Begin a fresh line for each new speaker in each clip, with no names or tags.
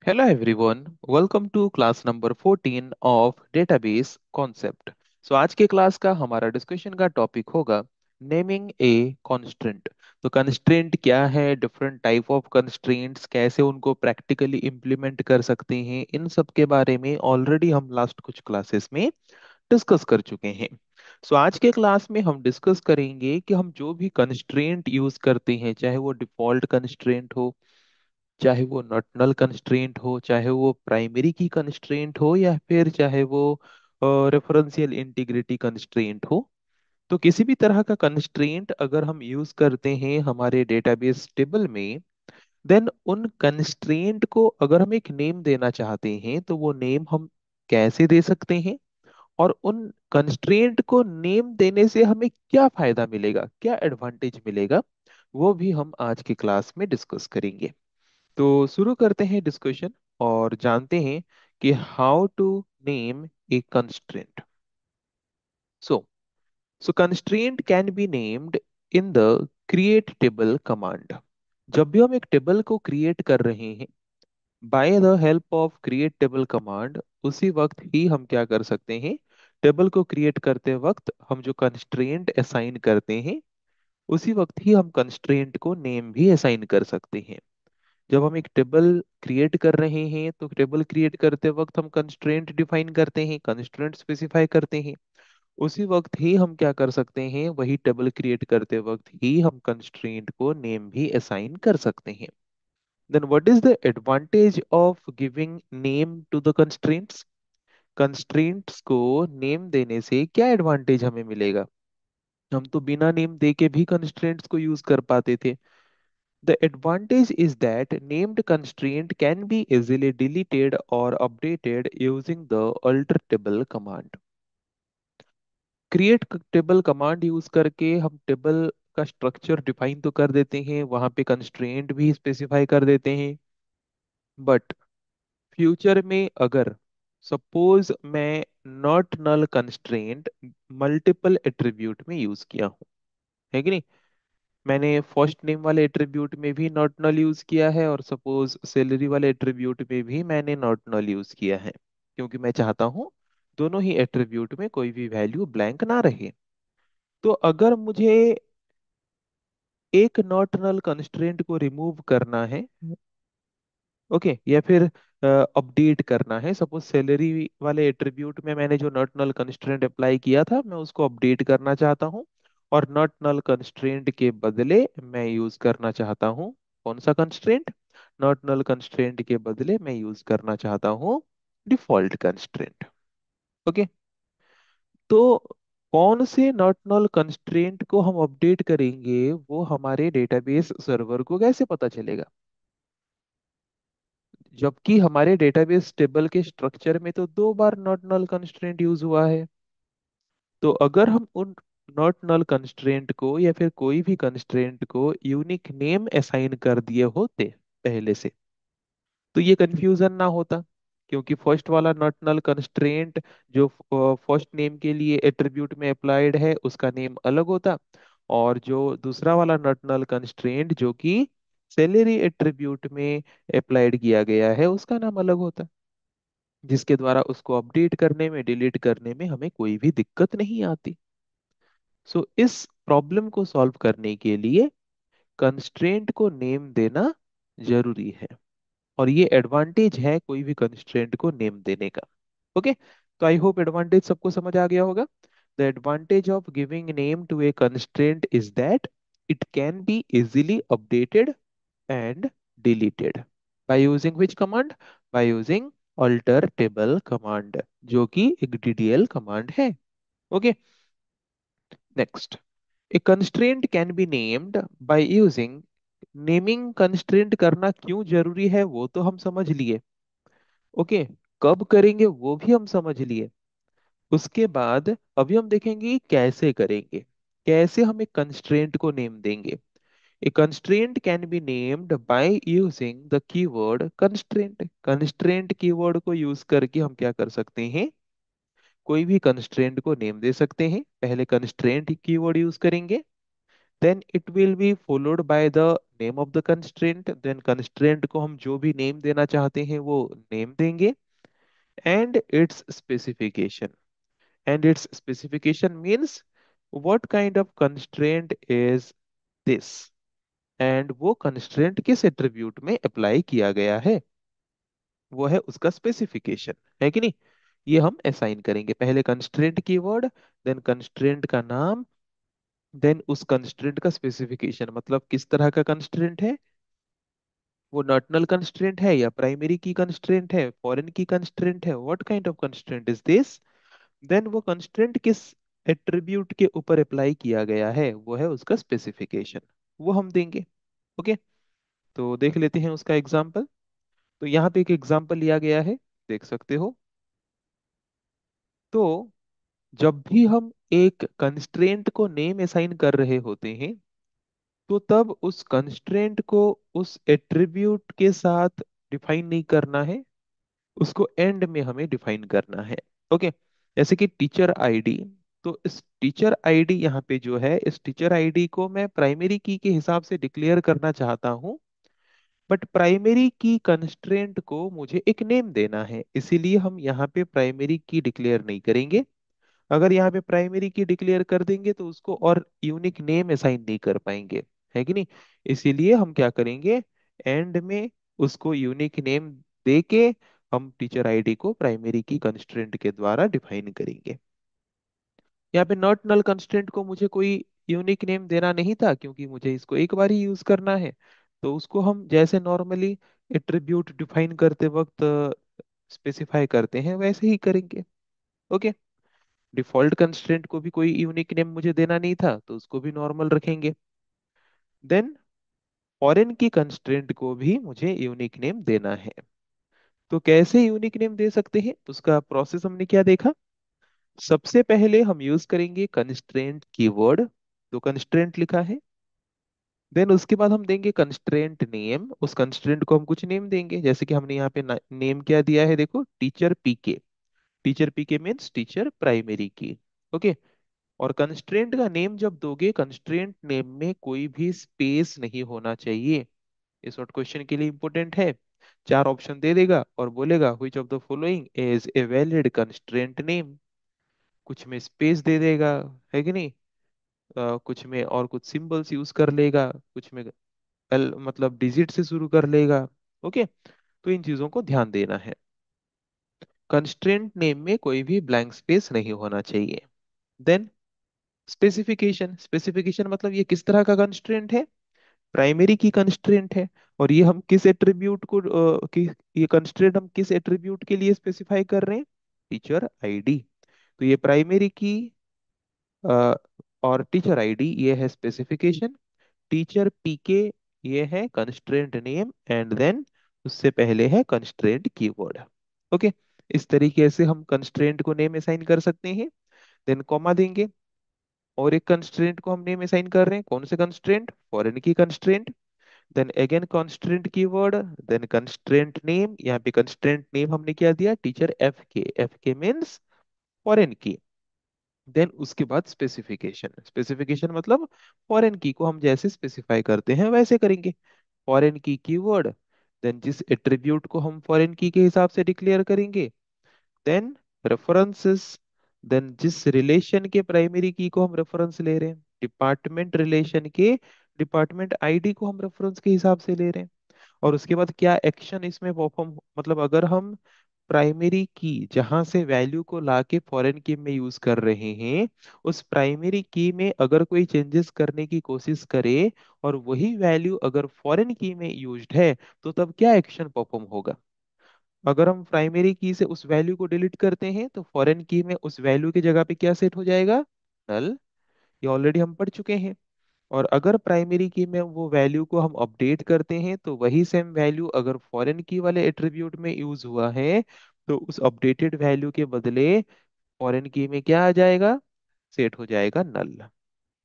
Hello everyone, welcome to class number 14 of database concept. आज के class का हमारा डिस्कशन का टॉपिक होगा नेमिंग ए कॉन्स्ट्रेंट। तो कंस्ट्रेंट क्या है, डिफरेंट टाइप ऑफ कंस्ट्रेंट्स, कैसे उनको प्रैक्टिकली इम्प्लीमेंट कर सकते हैं, इन सब के बारे में ऑलरेडी हम लास्ट कुछ क्लासेस में डिस्कस कर चुके हैं। आज के क्लास में हम डिस्कस करेंगे कि हम जो भी कंस्ट्रेंट यूज करते हैं, चाहे वो डिफॉल्ट कंस्ट्रेंट हो, चाहे वो नॉट कंस्ट्रेंट हो, चाहे वो प्राइमरी की कंस्ट्रेंट हो, या फिर चाहे वो रेफरेंशियल इंटीग्रिटी कंस्ट्रेंट हो। तो किसी भी तरह का कंस्ट्रेंट अगर हम यूज करते हैं हमारे डेटाबेस टेबल में, देन उन कंस्ट्रेंट को अगर हम एक नेम देना चाहते हैं तो वो नेम हम कैसे दे सकते हैं, और उन कंस्ट्रेंट को नेम देने से हमें क्या फायदा मिलेगा, क्या एडवांटेज मिलेगा, वो भी हम आज की क्लास में डिस्कस करेंगे। तो शुरू करते हैं डिस्कशन और जानते हैं कि how to name a constraint. So so constraint can be named in the create table command. जब भी हम एक टेबल को क्रिएट कर रहे हैं by the help of create table command, उसी वक्त ही हम क्या कर सकते हैं, टेबल को क्रिएट करते वक्त हम जो कंस्ट्रेंट असाइन करते हैं उसी वक्त ही हम कंस्ट्रेंट को नेम भी असाइन कर सकते हैं। जब हम एक टेबल क्रिएट कर रहे हैं तो टेबल क्रिएट करते वक्त हम कंस्ट्रेंट डिफाइन करते हैं, कंस्ट्रेंट स्पेसिफाई करते हैं। उसी वक्त ही हम क्या कर सकते हैं, वही टेबल क्रिएट करते वक्त ही हम कंस्ट्रेंट को नेम भी असाइन कर सकते हैं। Then what is the advantage of giving name to the constraints? Constraints को नेम देने से क्या एडवांटेज हमें मिलेगा? हम तो बिना नेम दे के भी कंस्ट्रेंट्स को यूज कर पाते थे। The advantage is that named constraint can be easily deleted or updated using the alter table command. Create table command use करके हम टेबल का स्ट्रक्चर डिफाइन तो कर देते हैं, वहां पे कंस्ट्रेंट भी स्पेसिफाई कर देते हैं। बट फ्यूचर में अगर सपोज मैं not null constraint multiple attribute में यूज किया हूँ, है कि नहीं? मैंने फर्स्ट नेम वाले एट्रीब्यूट में भी नॉट नल यूज किया है, और सपोज सैलरी वाले एट्रीब्यूट में भी मैंने नॉट नल यूज किया है, क्योंकि मैं चाहता हूँ दोनों ही एट्रीब्यूट में कोई भी वैल्यू ब्लैंक ना रहे। तो अगर मुझे एक नॉट नल कंस्ट्रेंट को रिमूव करना है, ओके, या फिर अपडेट करना है, सपोज सैलरी वाले एट्रीब्यूट में मैंने जो नॉट नल कंस्ट्रेंट अप्लाई किया था मैं उसको अपडेट करना चाहता हूँ, और नॉट नल कंस्ट्रेंट के बदले मैं यूज करना चाहता हूँ कौन सा कंस्ट्रेंट? नॉट नल कंस्ट्रेंट के बदले मैं यूज करना चाहता हूँ डिफॉल्ट कंस्ट्रेंट। ओके, तो कौन से नॉट नल कंस्ट्रेंट को हम अपडेट करेंगे वो हमारे डेटाबेस सर्वर को कैसे पता चलेगा? जबकि हमारे डेटाबेस टेबल के स्ट्रक्चर में तो दो बार नॉट नल कंस्ट्रेंट यूज हुआ है। तो अगर हम उन नॉट नल कंस्ट्रेंट को या फिर कोई भी कंस्ट्रेंट को यूनिक नेम असाइन कर दिए होते पहले से, तो ये कंफ्यूजन ना होता, क्योंकि फर्स्ट वाला नॉट नल कंस्ट्रेंट जो फर्स्ट नेम के लिए एट्रीब्यूट में अप्लाइड है उसका नेम अलग होता, और जो दूसरा वाला नॉट नल कंस्ट्रेंट जो कि सैलरी एट्रीब्यूट में अप्लाइड किया गया है उसका नाम अलग होता, जिसके द्वारा उसको अपडेट करने में, डिलीट करने में हमें कोई भी दिक्कत नहीं आती। इस प्रॉब्लम को सॉल्व करने के लिए कंस्ट्रेंट को नेम देना जरूरी है, और ये एडवांटेज है कोई भी कंस्ट्रेंट को नेम देने का। ओके, तो आई होप एडवांटेज सबको समझ आ गया होगा। The advantage of giving name to a constraint is that it can be easily updated and deleted by using which command? By using alter table command, जो कि एक DDL command है। Okay, next, a constraint can be named by using, naming constraint करना क्यों जरूरी है वो तो हम समझ लिए। ओके, कब करेंगे वो भी हम समझ लिए। उसके बाद अभी हम देखेंगे कि कैसे करेंगे, कैसे हम एक कंस्ट्रेंट को नेम देंगे। A constraint can be named by using the keyword constraint. Constraint keyword को यूज करके हम क्या कर सकते हैं, कोई भी कंस्ट्रेंट को नेम दे सकते हैं। पहले कंस्ट्रेंट कीवर्ड यूज करेंगे, then it will be followed by the name of the constraint, then constraint को हम जो भी नेम देना चाहते हैं वो नेम देंगे, and it's specification. And it's specification means what kind of constraint is this, and वो कंस्ट्रेंट किस एट्रीब्यूट में अप्लाई किया गया है, वो है उसका स्पेसिफिकेशन. है कि नहीं? ये हम असाइन करेंगे, पहले कंस्ट्रेंट कीवर्ड, देन कंस्ट्रेंट का नाम, देन उस कंस्ट्रेंट का स्पेसिफिकेशन, मतलब किस तरह का कंस्ट्रेंट है, वो नॉर्डिनल कंस्ट्रेंट है या प्राइमरी की कंस्ट्रेंट है, फॉरेन की कंस्ट्रेंट है, what kind of constraint is this, then वो कंस्ट्रेंट किस एट्रीब्यूट के ऊपर अप्लाई किया गया है, वो है उसका स्पेसिफिकेशन, वो हम देंगे. ओके. तो देख लेते हैं उसका एग्जांपल. तो यहाँ पे एक एग्जांपल लिया गया है, देख सकते हो. तो जब भी हम एक कंस्ट्रेंट को नेम असाइन कर रहे होते हैं, तो तब उस कंस्ट्रेंट को उस एट्रीब्यूट के साथ डिफाइन नहीं करना है, उसको एंड में हमें डिफाइन करना है. ओके. जैसे कि टीचर आईडी. तो इस टीचर आईडी यहाँ पे जो है, इस टीचर आईडी को मैं प्राइमरी की के हिसाब से डिक्लेयर करना चाहता हूँ, बट प्राइमरी की कंस्ट्रेंट को मुझे एक नेम देना है, इसीलिए हम यहाँ पे प्राइमरी की डिक्लेयर नहीं करेंगे. अगर यहाँ पे प्राइमरी की डिक्लेयर कर देंगे तो उसको और यूनिक नेम असाइन नहीं कर पाएंगे. है कि नहीं? इसीलिए हम क्या करेंगे, एंड में उसको यूनिक नेम दे के हम टीचर आईडी को प्राइमरी की कंस्ट्रेंट के द्वारा डिफाइन करेंगे. यहाँ पे नॉट नल कंस्ट्रेंट को मुझे कोई यूनिक नेम देना नहीं था, क्योंकि मुझे इसको एक बार ही यूज करना है. तो उसको हम जैसे नॉर्मली एट्रीब्यूट डिफाइन करते वक्त स्पेसिफाई करते हैं वैसे ही करेंगे. ओके. डिफॉल्ट कंस्ट्रेंट को भी कोई यूनिक नेम मुझे देना नहीं था, तो उसको भी नॉर्मल रखेंगे. देन फॉरेन की कंस्ट्रेंट को भी मुझे यूनिक नेम देना है. तो कैसे यूनिक नेम दे सकते हैं, तो उसका प्रोसेस हमने क्या देखा. सबसे पहले हम यूज करेंगे कंस्ट्रेंट कीवर्ड. तो कंस्ट्रेंट लिखा है, देन उसके बाद हम देंगे कंस्ट्रेंट नेम, उस कंस्ट्रेंट को हम कुछ नेम देंगे, जैसे कि हमने यहाँ पे नेम क्या दिया है, देखो, टीचर पीके. टीचर पीके मीन्स टीचर प्राइमरी की. ओके. और कंस्ट्रेंट का नेम जब दोगे, कंस्ट्रेंट नेम में कोई भी स्पेस नहीं होना चाहिए. ये शॉर्ट क्वेश्चन के लिए इंपॉर्टेंट है. चार ऑप्शन दे देगा और बोलेगा which of the following is a valid constraint name. कुछ में स्पेस दे देगा, है कि नहीं? कुछ में और कुछ सिंबल्स यूज कर लेगा, कुछ में एल मतलब डिजिट से शुरू कर लेगा. ओके. तो इन चीजों को ध्यान देना है. कंस्ट्रेंट नेम में कोई भी ब्लैंक स्पेस नहीं होना चाहिए. Then specification. स्पेसिफिकेशन मतलब ये किस तरह का कंस्ट्रेंट है, प्राइमरी की कंस्ट्रेंट है. और ये हम किस एट्रीब्यूट को ये कंस्ट्रेंट हम किस एट्रीब्यूट के लिए स्पेसिफाई कर रहे हैं, टीचर आईडी. तो ये प्राइमरी की और टीचर आईडी ये है स्पेसिफिकेशन. टीचर पीके ये है कंस्ट्रेंट नेम, एंड देन उससे पहले है कंस्ट्रेंट कीवर्ड. ओके. इस तरीके से हम कंस्ट्रेंट को नेम असाइन कर सकते हैं. देन कॉमा देंगे, और एक कंस्ट्रेंट को हम नेम असाइन कर रहे हैं, कौन से constraint, foreign key constraint. Then again constraint keyword, then constraint name. यहाँ पे कंस्ट्रेंट नेम हमने क्या दिया, teacher F K. F K means foreign key. Then उसके बाद स्पेसिफिकेशन. स्पेसिफिकेशन मतलब फॉरेन की को हम जैसे स्पेसिफाई करते हैं वैसे करेंगे. फॉरेन की कीवर्ड, देन जिस एट्रीब्यूट को हम फॉरेन की के हिसाब से डिक्लेयर करेंगे, देन रेफरेंसेस. देन जिस रिलेशन के प्राइमरी की को हम रेफरेंस ले रहे हैं, डिपार्टमेंट रिलेशन के डिपार्टमेंट आईडी को हम रेफरेंस के हिसाब से ले रहे हैं. और उसके बाद क्या एक्शन इसमें परफॉर्म, मतलब अगर हम प्राइमरी की जहां से वैल्यू को लाके फॉरेन की में यूज कर रहे हैं, उस प्राइमरी की में अगर कोई चेंजेस करने की कोशिश करे और वही वैल्यू अगर फॉरेन की में यूज्ड है, तो तब क्या एक्शन परफॉर्म होगा. अगर हम प्राइमरी की से उस वैल्यू को डिलीट करते हैं तो फॉरेन की में उस वैल्यू की जगह पे क्या सेट हो जाएगा, नल. ये ऑलरेडी हम पढ़ चुके हैं. और अगर प्राइमरी की में वो वैल्यू को हम अपडेट करते हैं तो वही सेम वैल्यू अगर फॉरेन की वाले एट्रीब्यूट में यूज हुआ है, तो उस अपडेटेड वैल्यू के बदले फॉरेन की में क्या आ जाएगा, सेट हो जाएगा नल.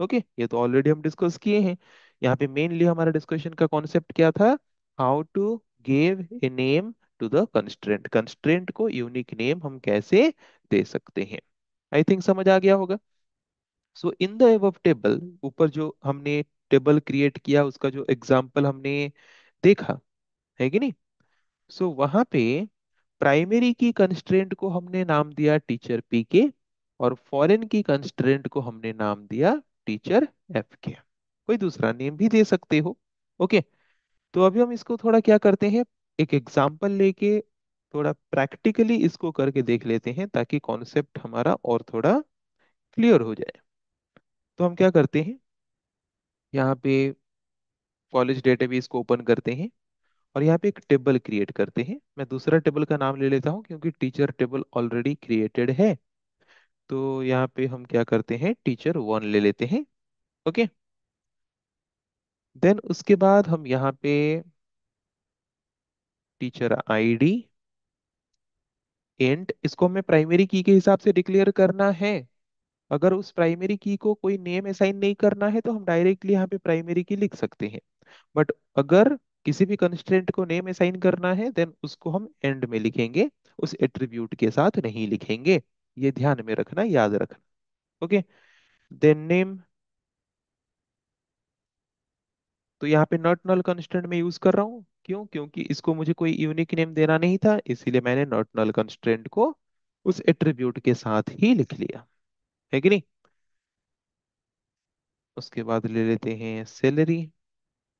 ओके. ये तो ऑलरेडी हम डिस्कस किए हैं. यहाँ पे मेनली हमारा डिस्कशन का कॉन्सेप्ट क्या था, how to give a name to the constraint. Constraint को यूनिक नेम हम कैसे दे सकते हैं. आई थिंक समझ आ गया होगा. सो इन द एबव टेबल, ऊपर जो हमने टेबल क्रिएट किया उसका जो एग्जांपल हमने देखा, है कि नहीं? सो वहां पे प्राइमरी की कंस्ट्रेंट को हमने नाम दिया टीचर पी के, और फॉरेन की कंस्ट्रेंट को हमने नाम दिया टीचर एफ के। कोई दूसरा नेम भी दे सकते हो। ओके। तो अभी हम इसको थोड़ा क्या करते हैं, एक एग्जांपल लेके थोड़ा प्रैक्टिकली इसको करके देख लेते हैं, ताकि कॉन्सेप्ट हमारा और थोड़ा क्लियर हो जाए। तो हम क्या करते हैं, यहाँ पे कॉलेज डेटाबेस को ओपन करते हैं, और यहाँ पे एक टेबल क्रिएट करते हैं। मैं दूसरा टेबल का नाम ले लेता हूँ क्योंकि टीचर टेबल ऑलरेडी क्रिएटेड है। तो यहाँ पे हम क्या करते हैं, टीचर वन ले लेते हैं। ओके। देन उसके बाद हम यहाँ पे टीचर आईडी, एंड इसको हमें प्राइमरी की के हिसाब से डिक्लेयर करना है। अगर उस प्राइमरी की को कोई नेम असाइन नहीं करना है तो हम डायरेक्टली यहाँ पे प्राइमरी की लिख सकते हैं। बट अगर किसी भी कंस्ट्रेंट को नेम असाइन करना है देन उसको हम एंड में लिखेंगे, उस एट्रीब्यूट के साथ नहीं लिखेंगे। ये ध्यान में रखना, याद रखना। ओके। देन नेम, तो यहाँ पे नॉट नल कंस्ट्रेंट में यूज कर रहा हूँ, क्यों? क्योंकि इसको मुझे कोई यूनिक नेम देना नहीं था, इसीलिए मैंने नॉट नल कंस्ट्रेंट को उस एट्रीब्यूट के साथ ही लिख लिया, है कि नहीं? उसके बाद ले लेते हैं सैलरी,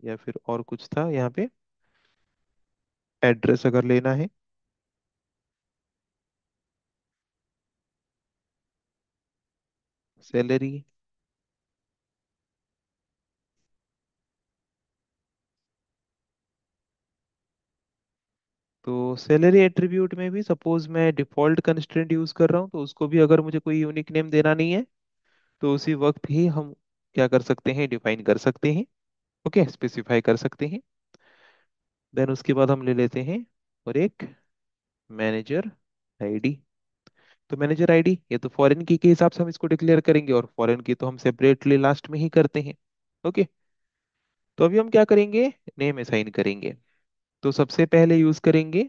या फिर और कुछ था यहाँ पे, एड्रेस अगर लेना है, सैलरी। तो सैलरी एट्रीब्यूट में भी सपोज मैं डिफॉल्ट कंस्ट्रेंट यूज कर रहा हूँ, तो उसको भी अगर मुझे कोई यूनिक नेम देना नहीं है तो उसी वक्त ही हम क्या कर सकते हैं, डिफाइन कर सकते हैं। ओके, स्पेसिफाई कर सकते हैं। देन उसके बाद हम ले लेते हैं और एक मैनेजर आईडी। तो मैनेजर आईडी ये तो फॉरेन की के हिसाब से हम इसको डिक्लेयर करेंगे, और फॉरेन की तो हम सेपरेटली लास्ट में ही करते हैं। ओके। तो अभी हम क्या करेंगे, नेम असाइन करेंगे। तो सबसे पहले यूज करेंगे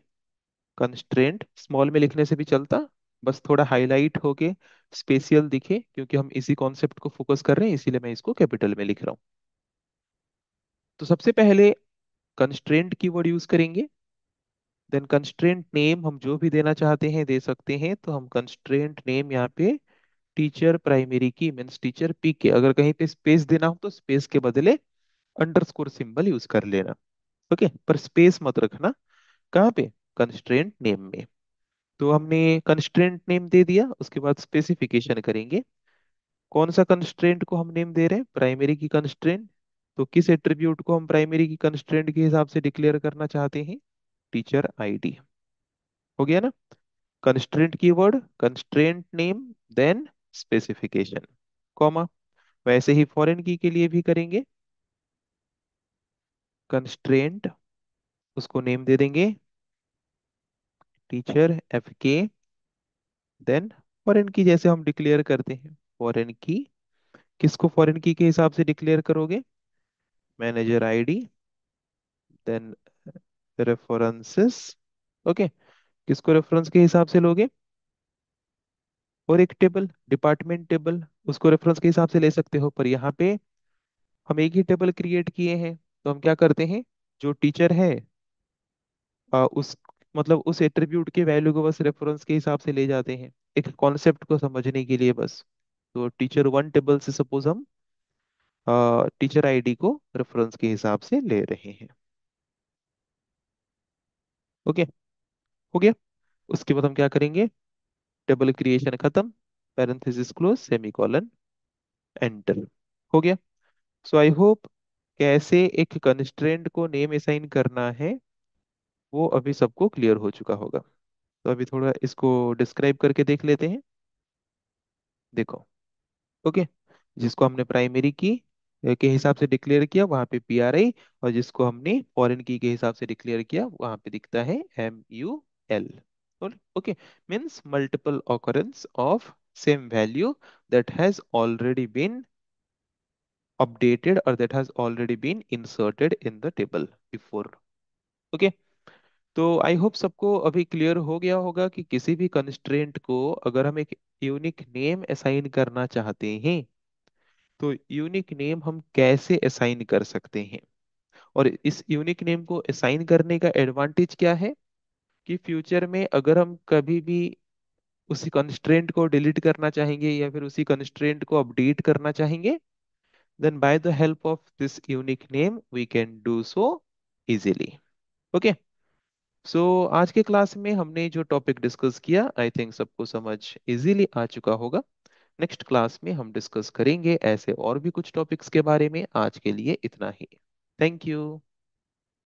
कंस्ट्रेंट, स्मॉल में लिखने से भी चलता, बस थोड़ा हाईलाइट होके स्पेशियल दिखे, क्योंकि हम इसी कॉन्सेप्ट को फोकस कर रहे हैं, इसीलिए मैं इसको कैपिटल में लिख रहा हूँ। तो सबसे पहले कंस्ट्रेंट कीवर्ड यूज करेंगे। देन कंस्ट्रेंट नेम हम जो भी देना चाहते हैं दे सकते हैं, तो हम कंस्ट्रेंट नेम यहाँ पे टीचर प्राइमरी की मीन्स टीचर पी के, अगर कहीं पे स्पेस देना हो तो स्पेस के बदले अंडरस्कोर सिंबल यूज कर लेना। ओके, पर स्पेस मत रखना। कहाँ पे, कंस्ट्रेंट नेम में। तो हमने कंस्ट्रेंट नेम दे दिया, उसके बाद स्पेसिफिकेशन करेंगे। कौन सा कंस्ट्रेंट को हम नेम दे रहे हैं, प्राइमरी की कंस्ट्रेंट। तो किस एट्रीब्यूट को हम प्राइमरी की कंस्ट्रेंट के हिसाब से डिक्लेयर करना चाहते हैं, टीचर आईडी। हो गया ना? Constraint keyword, constraint name, then specification, comma. वैसे ही फॉरेन की के लिए भी करेंगे, कंस्ट्रेंट, उसको नेम दे देंगे टीचर एफ के, देन फॉरेन की जैसे हम डिक्लेयर करते हैं फॉरेन की। किसको फॉरेन की के हिसाब से डिक्लेयर करोगे, manager ID, then references. Okay, किसको रेफरेंस के हिसाब से लोगे, और एक टेबल डिपार्टमेंट टेबल, उसको रेफरेंस के हिसाब से ले सकते हो, पर यहाँ पे हम एक ही टेबल क्रिएट किए हैं, तो हम क्या करते हैं, जो टीचर है उस मतलब उस एट्रीब्यूट के वैल्यू को बस रेफरेंस के हिसाब से ले जाते हैं, एक कॉन्सेप्ट को समझने के लिए बस। तो टीचर वन टेबल से सपोज हम टीचर आईडी को रेफरेंस के हिसाब से ले रहे हैं। ओके, हो गया। उसके बाद हम क्या करेंगे, टेबल क्रिएशन खत्म, पैरेंथेसिस क्लोज, सेमीकोलन, एंटर। हो गया। सो आई होप कैसे एक कंस्ट्रेंट को नेम असाइन करना है वो अभी सबको क्लियर हो चुका होगा। तो अभी थोड़ा इसको डिस्क्राइब करके देख लेते हैं। देखो, ओके, जिसको हमने प्राइमरी की के हिसाब से डिक्लेयर किया वहां पे पी आर आई, और जिसको हमने फॉरेन की के हिसाब से डिक्लेयर किया वहां पे दिखता है M U L. Okay, means multiple occurrence of same value that has already been updated or that has already been inserted in the table before. Okay. तो आई होप सबको अभी क्लियर हो गया होगा कि किसी भी कंस्ट्रेंट को अगर हम एक यूनिक नेम असाइन करना चाहते हैं तो यूनिक नेम हम कैसे असाइन कर सकते हैं, और इस यूनिक नेम को असाइन करने का एडवांटेज क्या है कि फ्यूचर में अगर हम कभी भी उसी कंस्ट्रेंट को डिलीट करना चाहेंगे या फिर उसी कंस्ट्रेंट को अपडेट करना चाहेंगे, then by the help of this unique name we can do so easily. Okay, so आज के क्लास में हमने जो टॉपिक डिस्कस किया आई थिंक सबको समझ इजीली आ चुका होगा। नेक्स्ट क्लास में हम डिस्कस करेंगे ऐसे और भी कुछ टॉपिक्स के बारे में। आज के लिए इतना ही। Thank you.